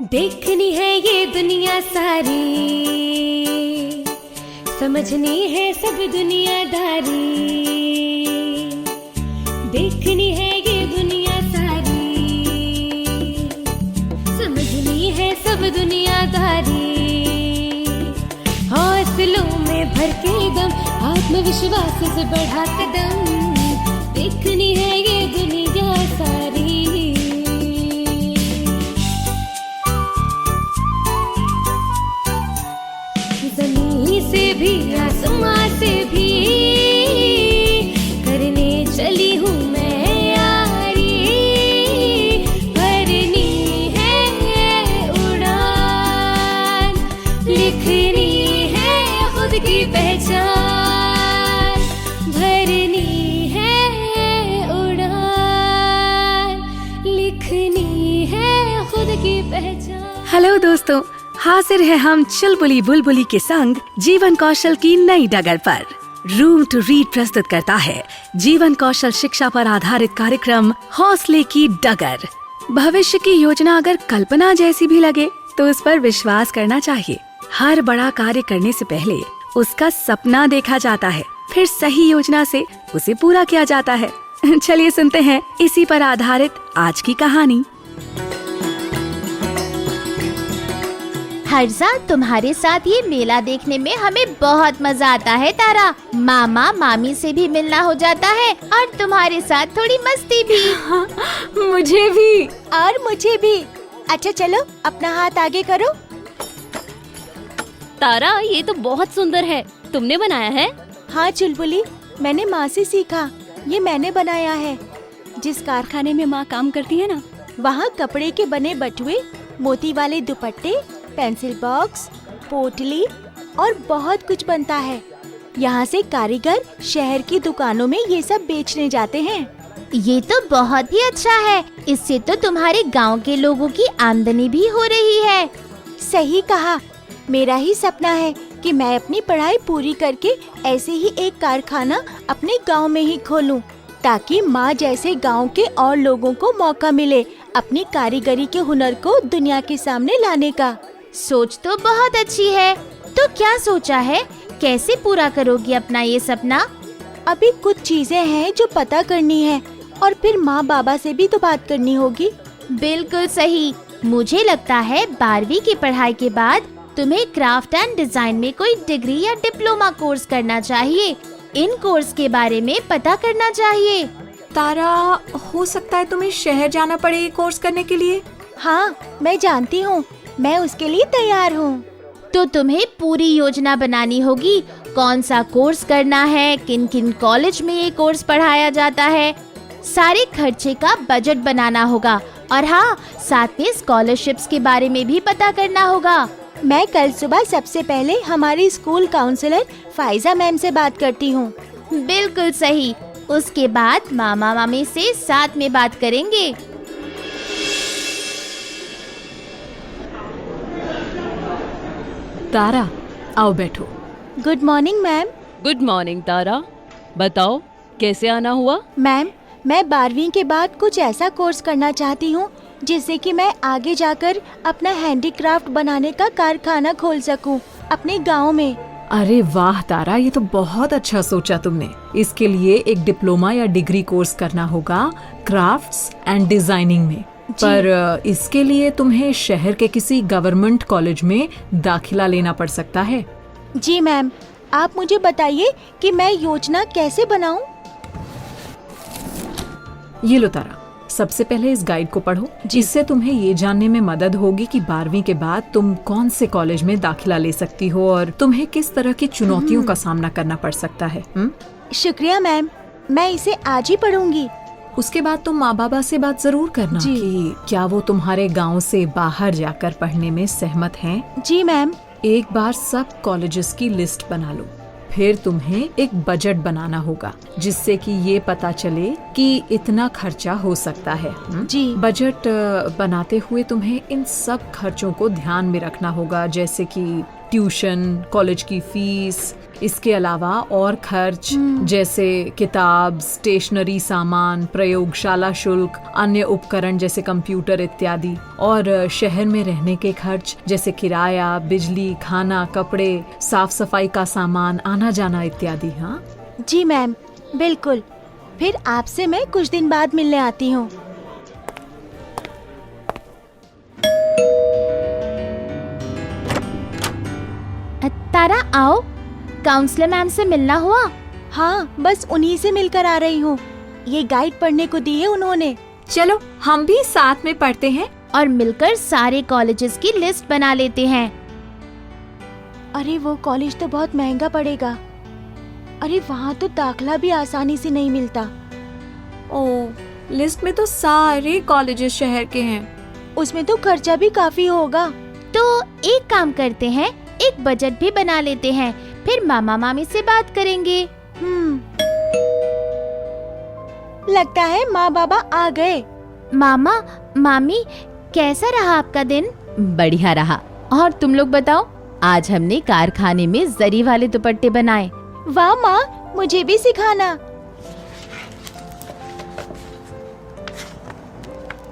देखनी है ये दुनिया सारी, समझनी है सब दुनियादारी। देखनी है ये दुनिया सारी, समझनी है सब दुनियादारी। हौसलों में भर के दम, आत्मविश्वास से बढ़ा कदम। देखनी है ये दुनिया सारी। जमीन से भी आसमां से भी करने चली हूँ मैं यारी। भरनी है उड़ान, लिखनी है खुद की पहचान। भरनी है उड़ान, लिखनी है खुद की पहचान। हेलो दोस्तों, हाजिर है हम चुलबुली बुलबुली के संग जीवन कौशल की नई डगर पर। रूम टू रीड प्रस्तुत करता है जीवन कौशल शिक्षा पर आधारित कार्यक्रम हौसले की डगर। भविष्य की योजना अगर कल्पना जैसी भी लगे तो उस पर विश्वास करना चाहिए। हर बड़ा कार्य करने से पहले उसका सपना देखा जाता है, फिर सही योजना से उसे पूरा किया जाता है। चलिए सुनते हैं इसी पर आधारित आज की कहानी। हर साल तुम्हारे साथ ये मेला देखने में हमें बहुत मजा आता है तारा। मामा मामी से भी मिलना हो जाता है और तुम्हारे साथ थोड़ी मस्ती भी। हाँ, मुझे भी। और मुझे भी। अच्छा चलो अपना हाथ आगे करो। तारा, ये तो बहुत सुंदर है। तुमने बनाया है? हाँ चुलबुली, मैंने माँ से सीखा। ये मैंने बनाया है। जिस कारखाने में माँ काम करती है ना, वहाँ कपड़े के बने बटुए, मोती वाले दुपट्टे, पेंसिल बॉक्स, पोटली और बहुत कुछ बनता है। यहाँ से कारीगर शहर की दुकानों में ये सब बेचने जाते हैं। ये तो बहुत ही अच्छा है। इससे तो तुम्हारे गांव के लोगों की आमदनी भी हो रही है। सही कहा। मेरा ही सपना है कि मैं अपनी पढ़ाई पूरी करके ऐसे ही एक कारखाना अपने गांव में ही खोलूं, ताकि माँ जैसे गांव के और लोगों को मौका मिले अपनी कारीगरी के हुनर को दुनिया के सामने लाने का। सोच तो बहुत अच्छी है। तो क्या सोचा है, कैसे पूरा करोगी अपना ये सपना? अभी कुछ चीजें हैं जो पता करनी है और फिर माँ बाबा से भी तो बात करनी होगी। बिल्कुल सही। मुझे लगता है 12वीं की पढ़ाई के बाद तुम्हें क्राफ्ट एंड डिजाइन में कोई डिग्री या डिप्लोमा कोर्स करना चाहिए। इन कोर्स के बारे में पता करना चाहिए। तारा, हो सकता है तुम्हें शहर जाना पड़े कोर्स करने के लिए। हाँ, मैं जानती हूँ। मैं उसके लिए तैयार हूँ। तो तुम्हें पूरी योजना बनानी होगी। कौन सा कोर्स करना है, किन किन कॉलेज में ये कोर्स पढ़ाया जाता है, सारे खर्चे का बजट बनाना होगा। और हाँ, साथ में स्कॉलरशिप्स के बारे में भी पता करना होगा। मैं कल सुबह सबसे पहले हमारी स्कूल काउंसलर फाइजा मैम से बात करती हूँ। बिल्कुल सही। उसके बाद मामा मामी से साथ में बात करेंगे। तारा, आओ बैठो। Good morning ma'am. Good morning Tara, बताओ कैसे आना हुआ? मैम, मैं 12वीं के बाद कुछ ऐसा कोर्स करना चाहती हूँ जिससे कि मैं आगे जाकर अपना हैंडीक्राफ्ट बनाने का कारखाना खोल सकूँ अपने गांव में। अरे वाह तारा, ये तो बहुत अच्छा सोचा तुमने। इसके लिए एक डिप्लोमा या डिग्री कोर्स करना होगा क्राफ्ट्स एंड डिजाइनिंग में। पर इसके लिए तुम्हें शहर के किसी गवर्नमेंट कॉलेज में दाखिला लेना पड़ सकता है। जी मैम, आप मुझे बताइए कि मैं योजना कैसे बनाऊं? ये लो तारा, सबसे पहले इस गाइड को पढ़ो, जिससे तुम्हें ये जानने में मदद होगी कि 12वीं के बाद तुम कौन से कॉलेज में दाखिला ले सकती हो और तुम्हें किस तरह की चुनौतियों का सामना करना पड़ सकता है। शुक्रिया मैम, मैं इसे आज ही पढ़ूंगी। उसके बाद तुम माँ बाबा से बात जरूर करना कि क्या वो तुम्हारे गांव से बाहर जाकर पढ़ने में सहमत हैं। जी मैम। एक बार सब कॉलेजेस की लिस्ट बना लो। फिर तुम्हें एक बजट बनाना होगा जिससे कि ये पता चले कि इतना खर्चा हो सकता है। जी। बजट बनाते हुए तुम्हें इन सब खर्चों को ध्यान में रखना होगा, जैसे कि ट्यूशन, कॉलेज की फीस, इसके अलावा और खर्च जैसे किताब, स्टेशनरी सामान, प्रयोगशाला शुल्क, अन्य उपकरण जैसे कंप्यूटर इत्यादि, और शहर में रहने के खर्च जैसे किराया, बिजली, खाना, कपड़े, साफ सफाई का सामान, आना जाना इत्यादि। हाँ जी मैम, बिल्कुल। फिर आपसे मैं कुछ दिन बाद मिलने आती हूँ। तारा आओ, काउंसलर मैम से मिलना हुआ? हाँ, बस उन्हीं से मिलकर आ रही हूँ। ये गाइड पढ़ने को दी है उन्होंने। चलो हम भी साथ में पढ़ते हैं और मिलकर सारे कॉलेजेस की लिस्ट बना लेते हैं। अरे वो कॉलेज तो बहुत महंगा पड़ेगा। अरे वहाँ तो दाखला भी आसानी से नहीं मिलता। ओह, लिस्ट में तो सारे कॉलेजेस शहर के हैं। उसमें तो खर्चा भी काफी होगा। तो एक काम करते हैं, एक बजट भी बना लेते हैं, फिर मामा मामी से बात करेंगे। लगता है माँ बाबा आ गए। मामा मामी, कैसा रहा आपका दिन? बढ़िया रहा। और तुम लोग बताओ, आज हमने कारखाने में जरी वाले दुपट्टे बनाए। वाह माँ, मुझे भी सिखाना।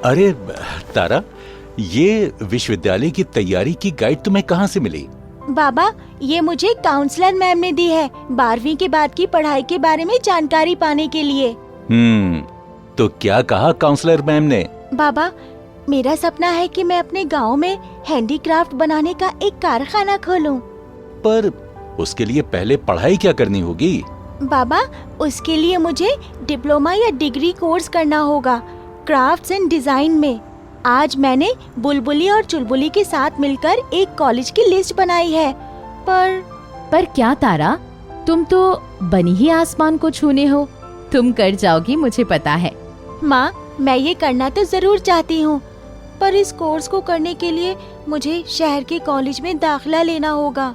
अरे तारा, ये विश्वविद्यालय की तैयारी की गाइड तुम्हें कहाँ से मिली? बाबा, ये मुझे काउंसलर मैम ने दी है 12वीं के बाद की पढ़ाई के बारे में जानकारी पाने के लिए। तो क्या कहा काउंसलर मैम ने? बाबा, मेरा सपना है कि मैं अपने गांव में हैंडीक्राफ्ट बनाने का एक कारखाना खोलूं। पर उसके लिए पहले पढ़ाई क्या करनी होगी? बाबा, उसके लिए मुझे डिप्लोमा या डिग्री कोर्स करना होगा क्राफ्ट्स एंड डिजाइन में। आज मैंने बुलबुली और चुलबुली के साथ मिलकर एक कॉलेज की लिस्ट बनाई है। पर क्या तारा, तुम तो बनी ही आसमान को छूने हो। तुम कर जाओगी, मुझे पता है। माँ, मैं ये करना तो जरूर चाहती हूँ, पर इस कोर्स को करने के लिए मुझे शहर के कॉलेज में दाखिला लेना होगा।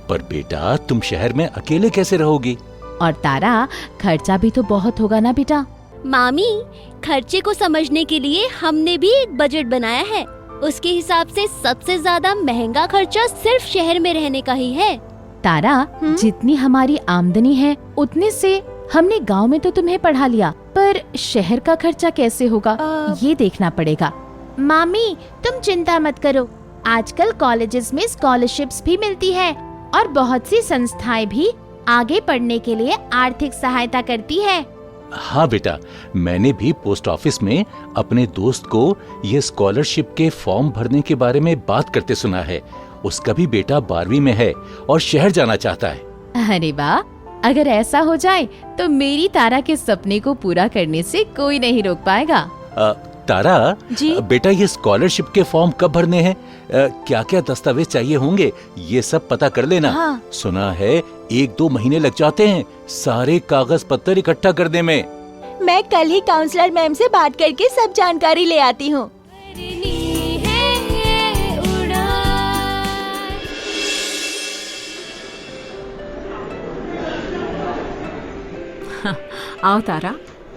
पर बेटा, तुम शहर में अकेले कैसे रहोगी? और तारा, खर्चा भी तो बहुत होगा ना बेटा। मामी, खर्चे को समझने के लिए हमने भी एक बजट बनाया है। उसके हिसाब से सबसे ज्यादा महंगा खर्चा सिर्फ शहर में रहने का ही है। तारा, जितनी हमारी आमदनी है उतने से हमने गांव में तो तुम्हें पढ़ा लिया, पर शहर का खर्चा कैसे होगा ये देखना पड़ेगा। मामी, तुम चिंता मत करो। आजकल कॉलेजेस में स्कॉलरशिप्स भी मिलती है और बहुत सी संस्थाएं भी आगे पढ़ने के लिए आर्थिक सहायता करती है। हाँ बेटा, मैंने भी पोस्ट ऑफिस में अपने दोस्त को ये स्कॉलरशिप के फॉर्म भरने के बारे में बात करते सुना है। उसका भी बेटा 12वीं में है और शहर जाना चाहता है। अरे वाह, अगर ऐसा हो जाए तो मेरी तारा के सपने को पूरा करने से कोई नहीं रोक पाएगा। तारा जी? बेटा, ये स्कॉलरशिप के फॉर्म कब भरने हैं? क्या क्या दस्तावेज चाहिए होंगे, ये सब पता कर लेना। हाँ। सुना है 1-2 महीने लग जाते हैं सारे कागज पत्तर इकट्ठा करने में। मैं कल ही काउंसलर मैम से बात करके सब जानकारी ले आती हूँ। आओ तारा,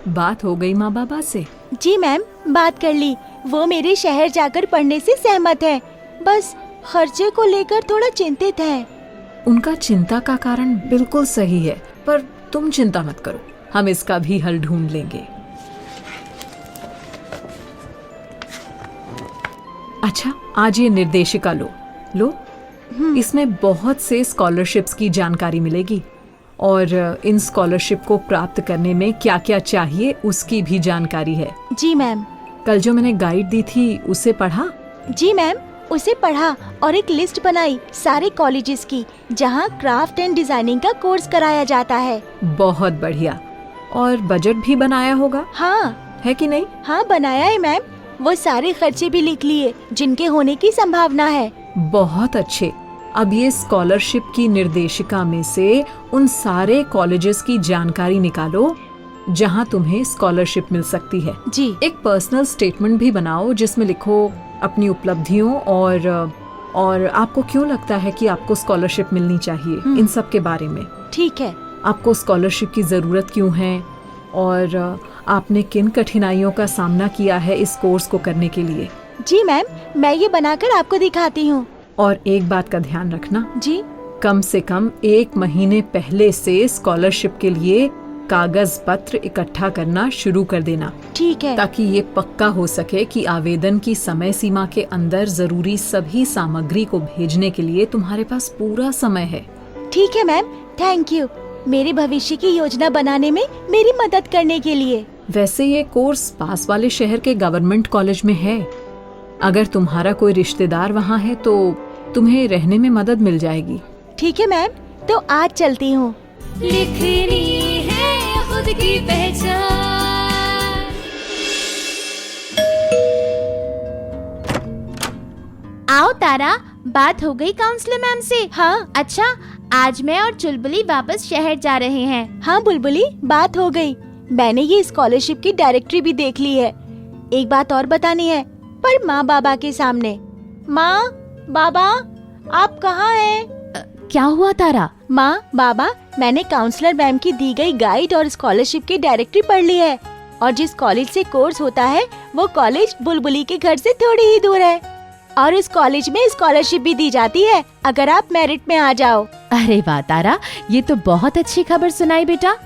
बात हो गई माँ बाबा से? जी मैम, बात कर ली। वो मेरे शहर जाकर पढ़ने से सहमत है, बस खर्चे को लेकर थोड़ा चिंतित है। उनका चिंता का कारण बिल्कुल सही है, पर तुम चिंता मत करो, हम इसका भी हल ढूंढ लेंगे। अच्छा, आज ये निर्देशिका लो। इसमें बहुत से स्कॉलरशिप्स की जानकारी मिलेगी और इन स्कॉलरशिप को प्राप्त करने में क्या क्या चाहिए उसकी भी जानकारी है। जी मैम। कल जो मैंने गाइड दी थी उसे पढ़ा? जी मैम, उसे पढ़ा और एक लिस्ट बनाई सारे कॉलेजेस की जहाँ क्राफ्ट एंड डिजाइनिंग का कोर्स कराया जाता है। बहुत बढ़िया। और बजट भी बनाया होगा? हाँ। है कि नहीं? हाँ, बनाया है मैम। वो सारे खर्चे भी लिख लिए जिनके होने की संभावना है। बहुत अच्छे। अब ये स्कॉलरशिप की निर्देशिका में से उन सारे कॉलेजेस की जानकारी निकालो जहां तुम्हें स्कॉलरशिप मिल सकती है। जी। एक पर्सनल स्टेटमेंट भी बनाओ जिसमें लिखो अपनी उपलब्धियों और आपको क्यों लगता है कि आपको स्कॉलरशिप मिलनी चाहिए, इन सब के बारे में। ठीक है। आपको स्कॉलरशिप की जरूरत क्यों है और आपने किन कठिनाइयों का सामना किया है इस कोर्स को करने के लिए। जी मैम, मैं ये बनाकर आपको दिखाती हूँ। और एक बात का ध्यान रखना, जी। कम से कम 1 महीने पहले से स्कॉलरशिप के लिए कागज पत्र इकट्ठा करना शुरू कर देना, ठीक है। ताकि ये पक्का हो सके कि आवेदन की समय सीमा के अंदर जरूरी सभी सामग्री को भेजने के लिए तुम्हारे पास पूरा समय है। ठीक है मैम, थैंक यू मेरे भविष्य की योजना बनाने में मेरी मदद करने के लिए। वैसे ये कोर्स पास वाले शहर के गवर्नमेंट कॉलेज में है। अगर तुम्हारा कोई रिश्तेदार वहाँ है तो तुम्हें रहने में मदद मिल जाएगी। ठीक है मैम, तो आज चलती हूँ। लिखनी है खुद की पहचान। आओ तारा, बात हो गई काउंसलर मैम से? हाँ। अच्छा, आज मैं और चुलबुली वापस शहर जा रहे हैं। हाँ बुलबुली, बात हो गई। मैंने ये स्कॉलरशिप की डायरेक्टरी भी देख ली है। एक बात और बतानी है, पर माँ बाबा के सामने। माँ बाबा, आप कहाँ हैं? क्या हुआ तारा? माँ बाबा, मैंने काउंसलर मैम की दी गई गाइड और स्कॉलरशिप की डायरेक्टरी पढ़ ली है, और जिस कॉलेज से कोर्स होता है वो कॉलेज बुलबुली के घर से थोड़ी ही दूर है, और इस कॉलेज में स्कॉलरशिप भी दी जाती है अगर आप मेरिट में आ जाओ। अरे वाह तारा, ये तो बहुत अच्छी खबर सुनाई बेटा।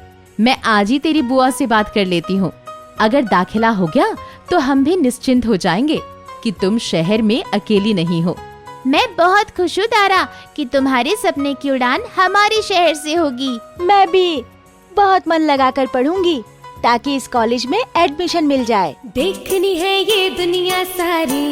मैं आज ही तेरी बुआ से बात कर लेती हूँ। अगर दाखिला हो गया तो हम भी निश्चिंत हो जाएंगे कि तुम शहर में अकेली नहीं हो। मैं बहुत खुश हूँ तारा कि तुम्हारे सपने की उड़ान हमारे शहर से होगी। मैं भी बहुत मन लगाकर पढ़ूंगी ताकि इस कॉलेज में एडमिशन मिल जाए। देखनी है ये दुनिया सारी,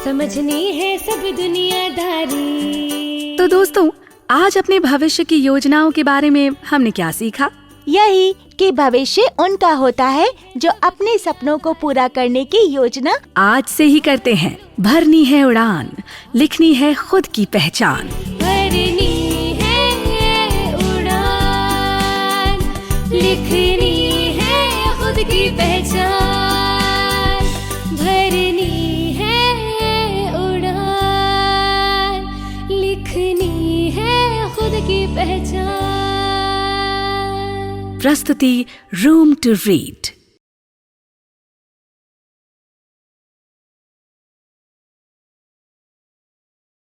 समझनी है सब दुनियादारी। तो दोस्तों, आज अपने भविष्य की योजनाओं के बारे में हमने क्या सीखा? यही कि भविष्य उनका होता है जो अपने सपनों को पूरा करने की योजना आज से ही करते हैं। भरनी है उड़ान, लिखनी है खुद की पहचान। भरनी है उड़ान, लिखनी है खुद की पहचान। भरनी है उड़ान, लिखनी है खुद की पहचान। प्रस्तुति रूम टू रीड।